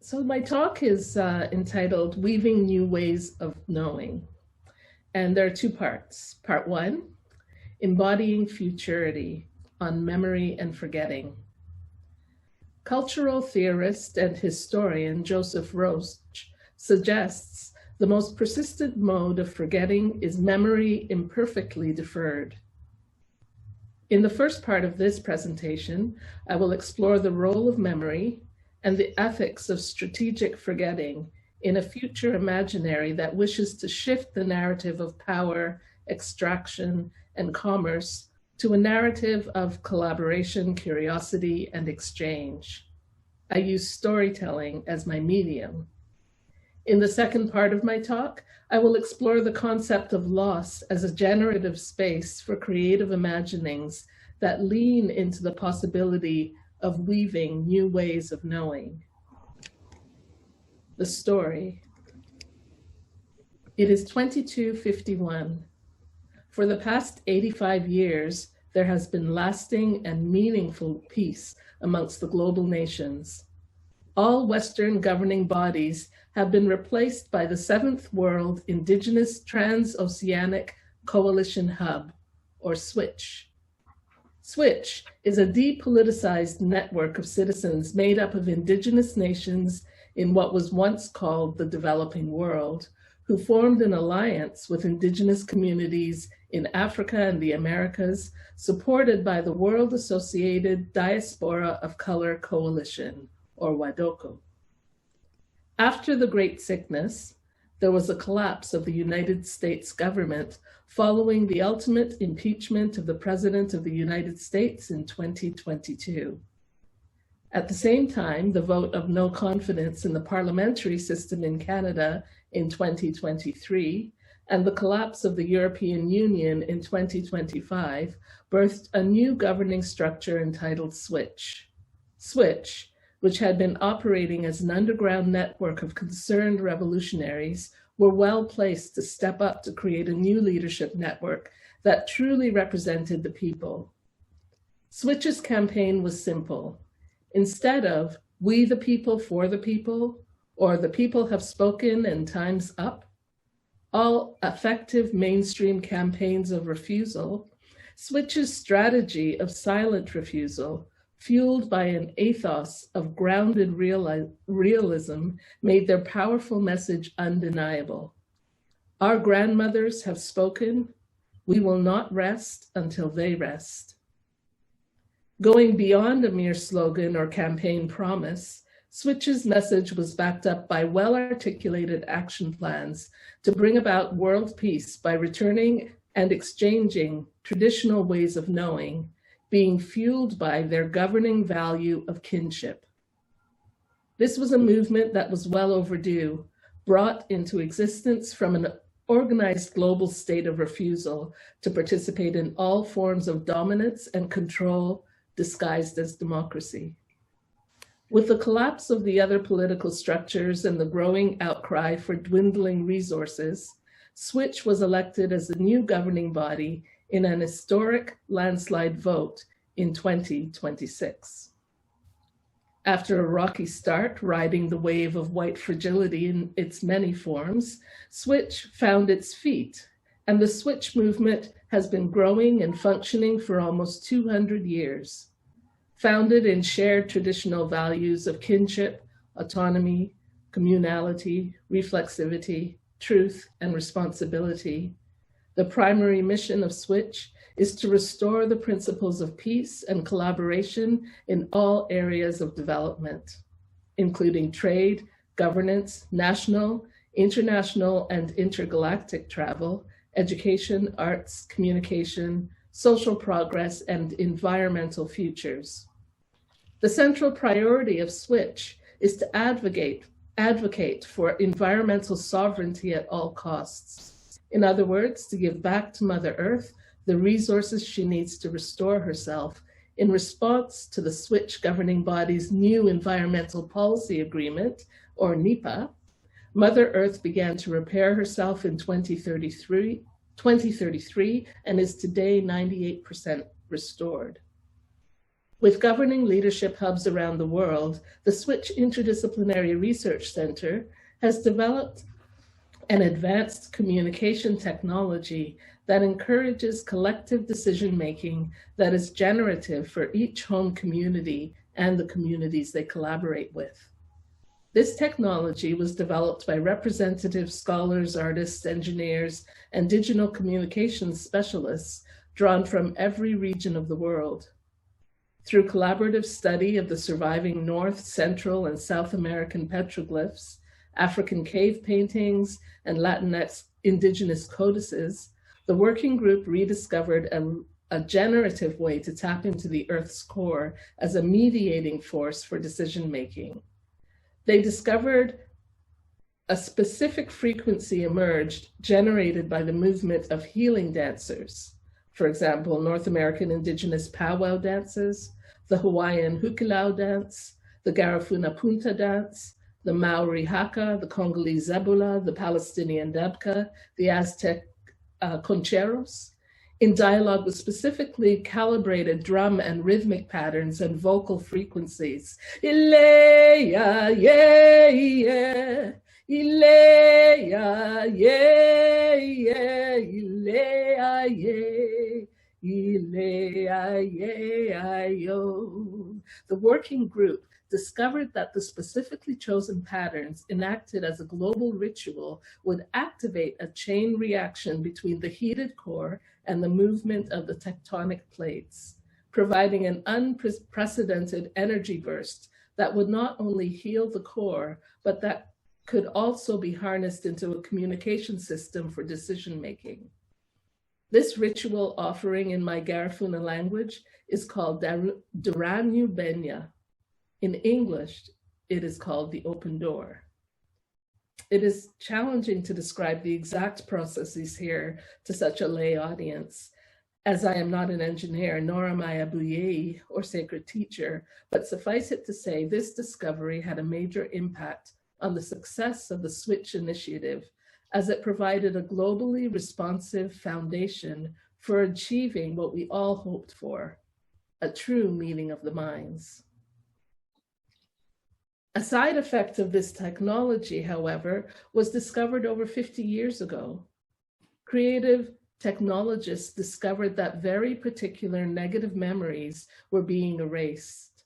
So my talk is entitled Weaving New Ways of Knowing. And there are two parts. Part one, Embodying Futurity on Memory and Forgetting. Cultural theorist and historian Joseph Roach suggests the most persistent mode of forgetting is memory imperfectly deferred. In the first part of this presentation, I will explore the role of memory and the ethics of strategic forgetting in a future imaginary that wishes to shift the narrative of power, extraction, and commerce to a narrative of collaboration, curiosity, and exchange. I use storytelling as my medium. In the second part of my talk, I will explore the concept of loss as a generative space for creative imaginings that lean into the possibility of weaving new ways of knowing. The story. It is 2251. For the past 85 years, there has been lasting and meaningful peace amongst the global nations. All Western governing bodies have been replaced by the Seventh World Indigenous Transoceanic Coalition Hub, or SWITCH. SWITCH is a depoliticized network of citizens made up of indigenous nations in what was once called the developing world, who formed an alliance with indigenous communities in Africa and the Americas, supported by the World Associated Diaspora of Color Coalition, or WADOCO. After the Great Sickness, there was a collapse of the United States government following the ultimate impeachment of the President of the United States in 2022. At the same time, the vote of no confidence in the parliamentary system in Canada in 2023 and the collapse of the European Union in 2025 birthed a new governing structure entitled SWITCH. SWITCH, which had been operating as an underground network of concerned revolutionaries, were well placed to step up to create a new leadership network that truly represented the people. SWITCH's campaign was simple. Instead of "we the people for the people," or "the people have spoken and time's up," all effective mainstream campaigns of refusal, SWITCH's strategy of silent refusal, fueled by an ethos of grounded realism, made their powerful message undeniable. Our grandmothers have spoken. We will not rest until they rest. Going beyond a mere slogan or campaign promise, SWITCH's message was backed up by well-articulated action plans to bring about world peace by returning and exchanging traditional ways of knowing, being fueled by their governing value of kinship. This was a movement that was well overdue, brought into existence from an organized global state of refusal to participate in all forms of dominance and control disguised as democracy. With the collapse of the other political structures and the growing outcry for dwindling resources, SWITCH was elected as the new governing body in an historic landslide vote in 2026. After a rocky start, riding the wave of white fragility in its many forms, SWITCH found its feet, and the SWITCH movement has been growing and functioning for almost 200 years. Founded in shared traditional values of kinship, autonomy, communality, reflexivity, truth, and responsibility, the primary mission of SWITCH is to restore the principles of peace and collaboration in all areas of development, including trade, governance, national, international, and intergalactic travel, education, arts, communication, social progress, and environmental futures. The central priority of SWITCH is to advocate for environmental sovereignty at all costs. In other words, to give back to Mother Earth the resources she needs to restore herself in response to the SWITCH governing body's new Environmental Policy Agreement, or NEPA. Mother Earth began to repair herself in 2033 and is today 98% restored. With governing leadership hubs around the world, the Switch Interdisciplinary Research Center has developed an advanced communication technology that encourages collective decision-making that is generative for each home community and the communities they collaborate with. This technology was developed by representative scholars, artists, engineers, and digital communications specialists drawn from every region of the world. Through collaborative study of the surviving North, Central, and South American petroglyphs, African cave paintings, and Latinx indigenous codices, the working group rediscovered a generative way to tap into the Earth's core as a mediating force for decision-making. They discovered a specific frequency emerged generated by the movement of healing dancers. For example, North American indigenous powwow dances, the Hawaiian hukilau dance, the Garifuna Punta dance, the Maori haka, the Congolese zebula, the Palestinian dabka, the Aztec concheros, in dialogue with specifically calibrated drum and rhythmic patterns and vocal frequencies. Ileya, yeah, yeah. Ileya, yeah, yeah. Ileya, yeah. Ileya, yeah, yo. The working group discovered that the specifically chosen patterns enacted as a global ritual would activate a chain reaction between the heated core and the movement of the tectonic plates, providing an unprecedented energy burst that would not only heal the core, but that could also be harnessed into a communication system for decision-making. This ritual offering in my Garifuna language is called Duranyu Benya. In English, it is called the open door. It is challenging to describe the exact processes here to such a lay audience, as I am not an engineer, nor am I a buyei or sacred teacher, but suffice it to say, this discovery had a major impact on the success of the Switch initiative, as it provided a globally responsive foundation for achieving what we all hoped for, a true meeting of the minds. A side effect of this technology, however, was discovered over 50 years ago. Creative technologists discovered that very particular negative memories were being erased,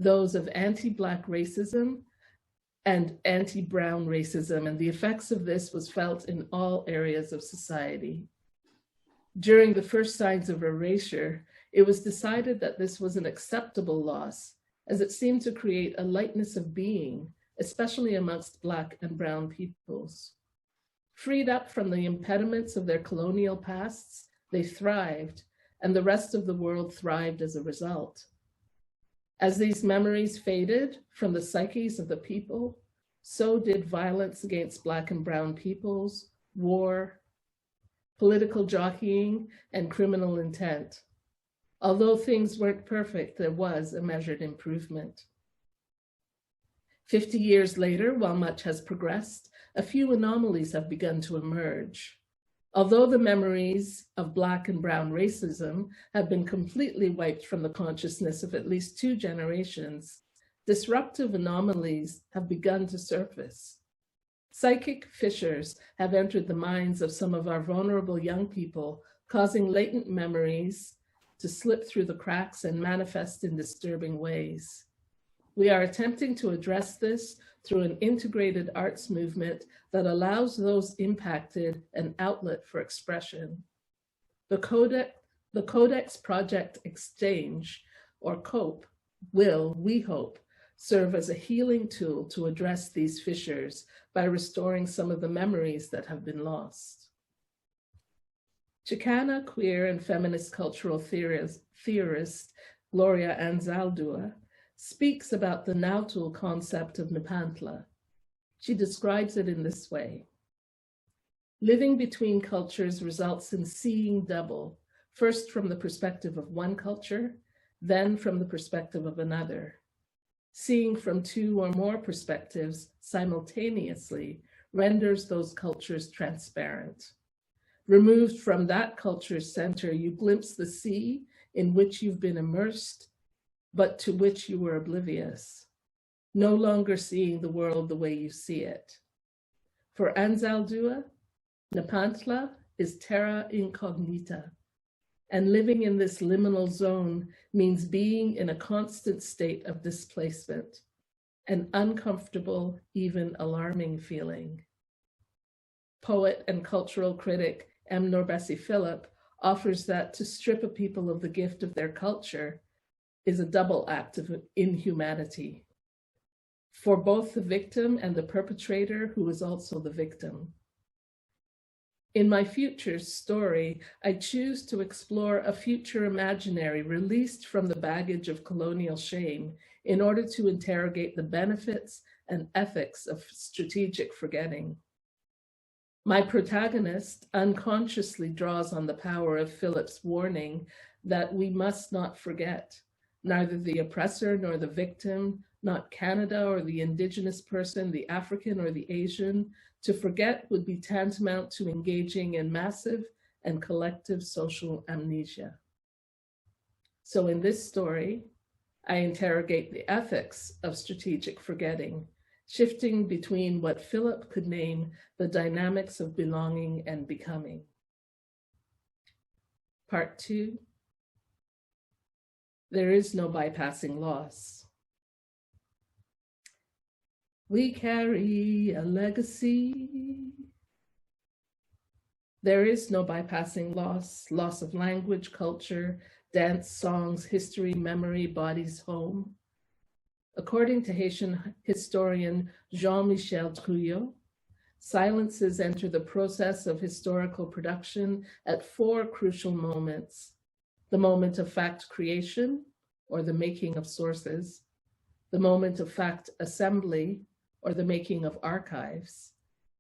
those of anti-Black racism and anti-brown racism, and the effects of this was felt in all areas of society. During the first signs of erasure, it was decided that this was an acceptable loss, as it seemed to create a lightness of being, especially amongst Black and brown peoples. Freed up from the impediments of their colonial pasts, they thrived, and the rest of the world thrived as a result. As these memories faded from the psyches of the people, so did violence against Black and brown peoples, war, political jockeying, and criminal intent. Although things weren't perfect, there was a measured improvement. 50 years later, while much has progressed, a few anomalies have begun to emerge. Although the memories of Black and brown racism have been completely wiped from the consciousness of at least 2 generations, disruptive anomalies have begun to surface. Psychic fissures have entered the minds of some of our vulnerable young people, causing latent memories to slip through the cracks and manifest in disturbing ways. We are attempting to address this through an integrated arts movement that allows those impacted an outlet for expression. The Codex Project Exchange, or COPE, will, we hope, serve as a healing tool to address these fissures by restoring some of the memories that have been lost. Chicana queer and feminist cultural theorist Gloria Anzaldúa speaks about the Nautul concept of Nepantla. She describes it in this way. Living between cultures results in seeing double, first from the perspective of one culture, then from the perspective of another. Seeing from 2 or more perspectives simultaneously renders those cultures transparent. Removed from that culture's center, you glimpse the sea in which you've been immersed but to which you were oblivious, no longer seeing the world the way you see it. For Anzaldúa, Nepantla is terra incognita, and living in this liminal zone means being in a constant state of displacement, an uncomfortable, even alarming feeling. Poet and cultural critic M. Norbesi Philip offers that to strip a people of the gift of their culture is a double act of inhumanity for both the victim and the perpetrator, who is also the victim. In my future story, I choose to explore a future imaginary released from the baggage of colonial shame in order to interrogate the benefits and ethics of strategic forgetting. My protagonist unconsciously draws on the power of Philip's warning that we must not forget, neither the oppressor nor the victim, not Canada or the Indigenous person, the African or the Asian. To forget would be tantamount to engaging in massive and collective social amnesia. So in this story, I interrogate the ethics of strategic forgetting, shifting between what Philip could name the dynamics of belonging and becoming. Part 2, there is no bypassing loss. We carry a legacy. There is no bypassing loss, loss of language, culture, dance, songs, history, memory, bodies, home. According to Haitian historian Jean-Michel Trouillot, silences enter the process of historical production at 4 crucial moments: the moment of fact creation, or the making of sources, the moment of fact assembly, or the making of archives,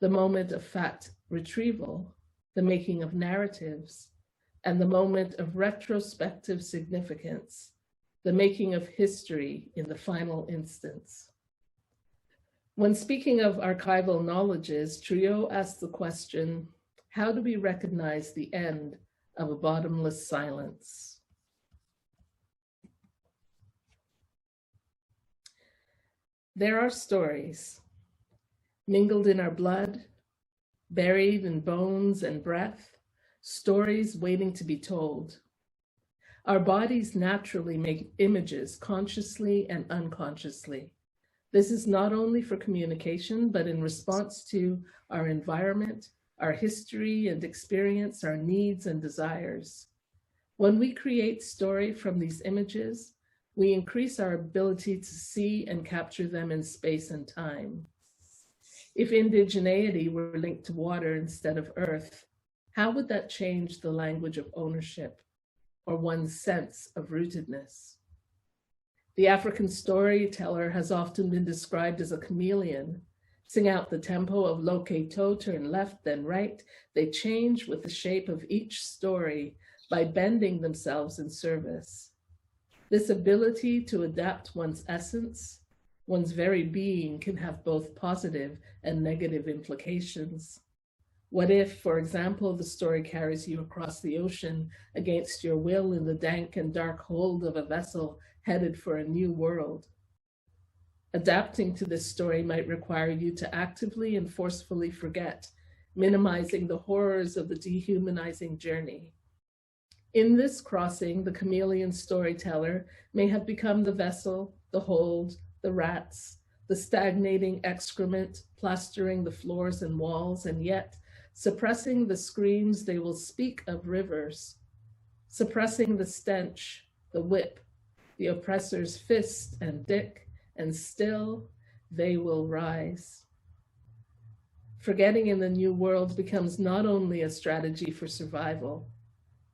the moment of fact retrieval, the making of narratives, and the moment of retrospective significance, the making of history in the final instance. When speaking of archival knowledges, Trouillot asked the question, how do we recognize the end of a bottomless silence? There are stories mingled in our blood, buried in bones and breath, stories waiting to be told. Our bodies naturally make images consciously and unconsciously. This is not only for communication, but in response to our environment, our history and experience, our needs and desires. When we create story from these images, we increase our ability to see and capture them in space and time. If indigeneity were linked to water instead of earth, how would that change the language of ownership or one's sense of rootedness? The African storyteller has often been described as a chameleon. Sing out the tempo of loketo, turn left, then right. They change with the shape of each story by bending themselves in service. This ability to adapt one's essence, one's very being, can have both positive and negative implications. What if, for example, the story carries you across the ocean against your will in the dank and dark hold of a vessel headed for a new world? Adapting to this story might require you to actively and forcefully forget, minimizing the horrors of the dehumanizing journey. In this crossing, the chameleon storyteller may have become the vessel, the hold, the rats, the stagnating excrement plastering the floors and walls, and yet suppressing the screams they will speak of rivers, suppressing the stench, the whip, the oppressor's fist and dick, and still they will rise. Forgetting in the new world becomes not only a strategy for survival,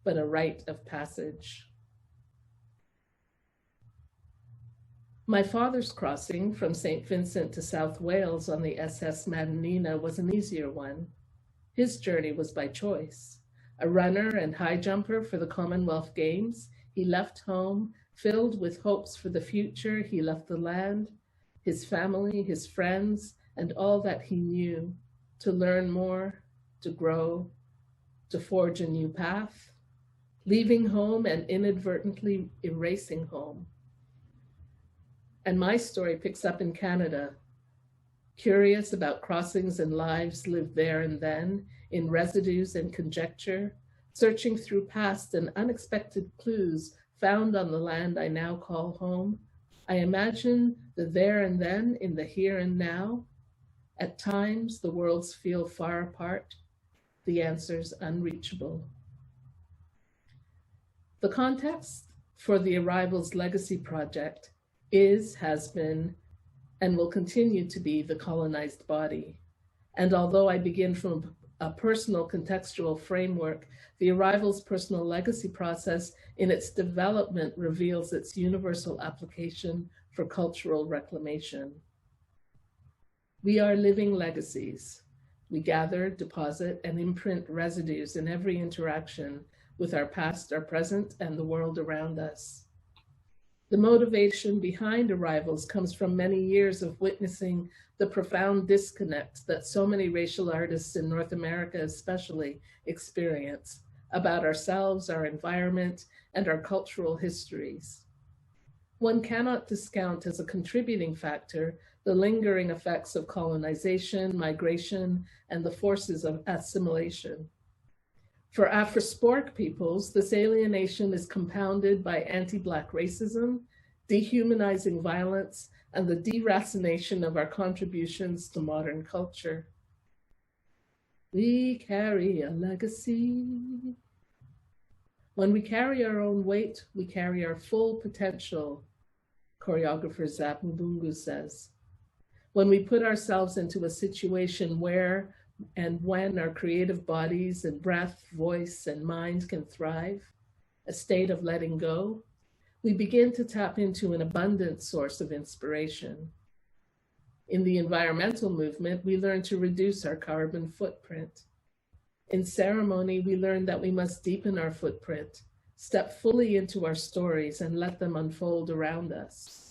but a rite of passage. My father's crossing from St. Vincent to South Wales on the SS Madalena was an easier one. His journey was by choice. A runner and high jumper for the Commonwealth Games, he left home, filled with hopes for the future. He left the land, his family, his friends, and all that he knew, to learn more, to grow, to forge a new path, leaving home and inadvertently erasing home. And my story picks up in Canada, curious about crossings and lives lived there and then, in residues and conjecture, searching through past and unexpected clues found on the land I now call home. I imagine the there and then in the here and now. At times, the worlds feel far apart, the answers unreachable. The context for the Arrivals Legacy Project is, has been, and will continue to be the colonized body. And although I begin from a personal contextual framework, the Arrivals Personal Legacy process in its development reveals its universal application for cultural reclamation. We are living legacies. We gather, deposit, and imprint residues in every interaction with our past, our present, and the world around us. The motivation behind Arrivals comes from many years of witnessing the profound disconnect that so many racial artists in North America especially experience about ourselves, our environment, and our cultural histories. One cannot discount as a contributing factor the lingering effects of colonization, migration, and the forces of assimilation. For Afro-Spork peoples, this alienation is compounded by anti-Black racism, dehumanizing violence, and the deracination of our contributions to modern culture. We carry a legacy. When we carry our own weight, we carry our full potential, choreographer Zap Mbungu says. When we put ourselves into a situation where and when our creative bodies and breath, voice, and mind can thrive, a state of letting go, we begin to tap into an abundant source of inspiration. In the environmental movement, we learn to reduce our carbon footprint. In ceremony, we learn that we must deepen our footprint, step fully into our stories, and let them unfold around us.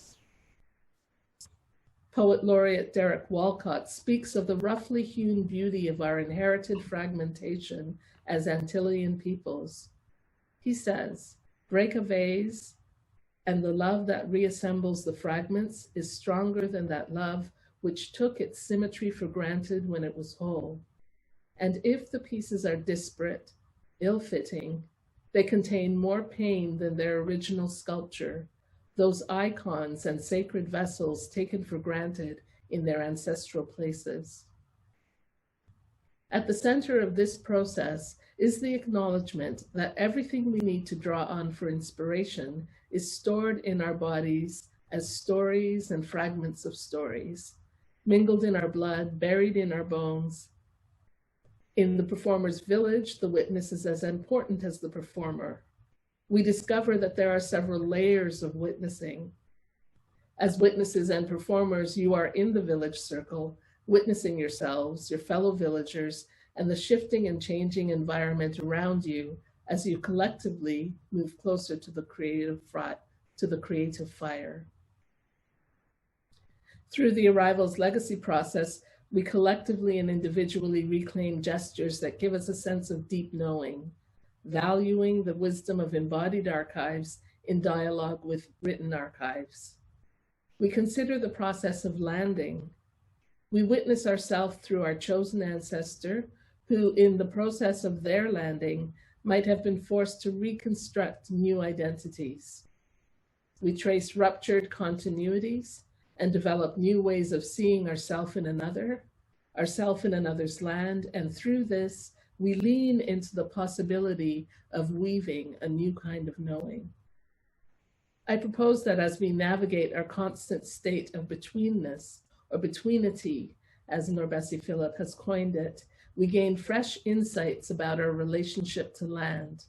Poet laureate Derek Walcott speaks of the roughly hewn beauty of our inherited fragmentation as Antillean peoples. He says, break a vase, and the love that reassembles the fragments is stronger than that love which took its symmetry for granted when it was whole. And if the pieces are disparate, ill-fitting, they contain more pain than their original sculpture, those icons and sacred vessels taken for granted in their ancestral places. At the center of this process is the acknowledgement that everything we need to draw on for inspiration is stored in our bodies as stories and fragments of stories, mingled in our blood, buried in our bones. In the performer's village, the witness is as important as the performer. We discover that there are several layers of witnessing. As witnesses and performers, you are in the village circle, witnessing yourselves, your fellow villagers, and the shifting and changing environment around you as you collectively move closer to the creative fire. Through the Arrivals Legacy process, we collectively and individually reclaim gestures that give us a sense of deep knowing, valuing the wisdom of embodied archives in dialogue with written archives. We consider the process of landing. We witness ourselves through our chosen ancestor, who in the process of their landing might have been forced to reconstruct new identities. We trace ruptured continuities and develop new ways of seeing ourself in another's land, and through this, we lean into the possibility of weaving a new kind of knowing. I propose that as we navigate our constant state of betweenness, or betweenity, as Norbesi Philip has coined it, we gain fresh insights about our relationship to land.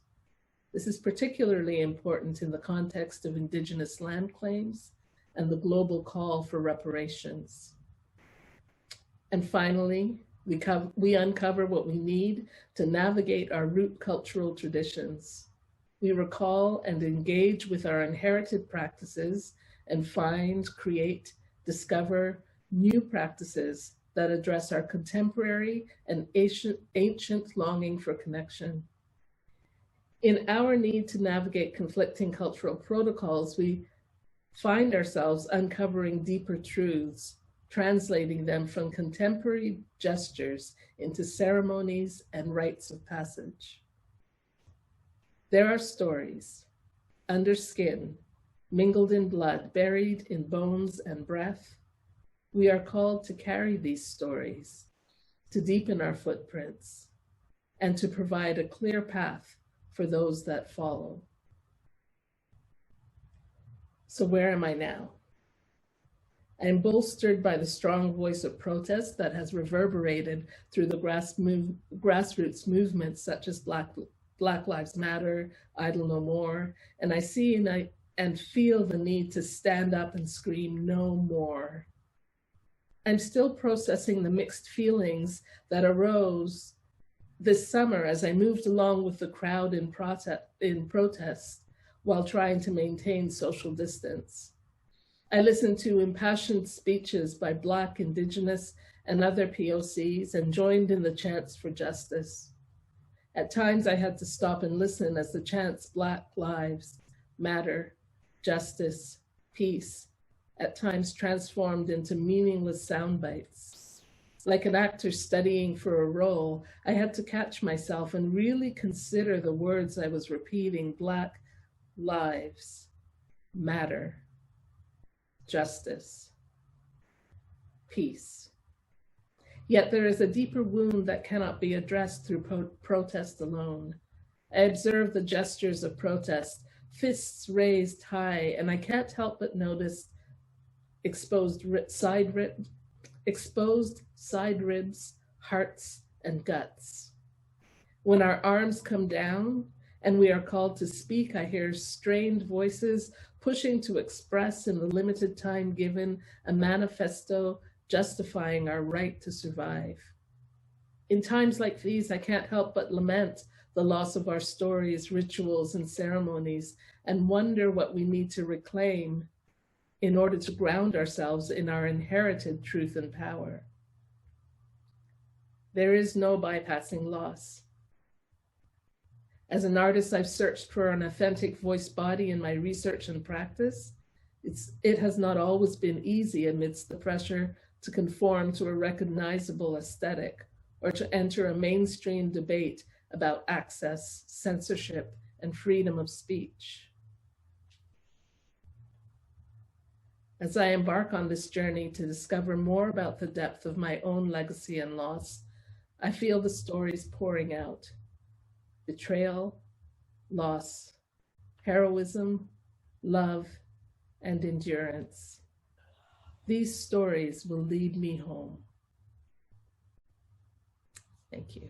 This is particularly important in the context of Indigenous land claims and the global call for reparations. And finally, we uncover what we need to navigate our root cultural traditions. We recall and engage with our inherited practices and find, create, discover new practices that address our contemporary and ancient longing for connection. In our need to navigate conflicting cultural protocols, we find ourselves uncovering deeper truths, translating them from contemporary gestures into ceremonies and rites of passage. There are stories, under skin, mingled in blood, buried in bones and breath. We are called to carry these stories, to deepen our footprints, and to provide a clear path for those that follow. So where am I now? I am bolstered by the strong voice of protest that has reverberated through the grassroots movements such as Black Lives Matter, Idle No More, and I see and feel the need to stand up and scream no more. I'm still processing the mixed feelings that arose this summer as I moved along with the crowd in protest while trying to maintain social distance. I listened to impassioned speeches by Black, Indigenous, and other POCs and joined in the chants for justice. At times I had to stop and listen as the chants Black Lives Matter, Justice, Peace, at times transformed into meaningless sound bites. Like an actor studying for a role, I had to catch myself and really consider the words I was repeating: Black Lives Matter, Justice, Peace. Yet there is a deeper wound that cannot be addressed through protest alone. I observe the gestures of protest, fists raised high, and I can't help but notice exposed side ribs, hearts, and guts. When our arms come down and we are called to speak, I hear strained voices pushing to express in the limited time given a manifesto justifying our right to survive. In times like these, I can't help but lament the loss of our stories, rituals, and ceremonies, and wonder what we need to reclaim in order to ground ourselves in our inherited truth and power. There is no bypassing loss. As an artist, I've searched for an authentic voice body in my research and practice. It has not always been easy amidst the pressure to conform to a recognizable aesthetic or to enter a mainstream debate about access, censorship, and freedom of speech. As I embark on this journey to discover more about the depth of my own legacy and loss, I feel the stories pouring out: betrayal, loss, heroism, love, and endurance. These stories will lead me home. Thank you.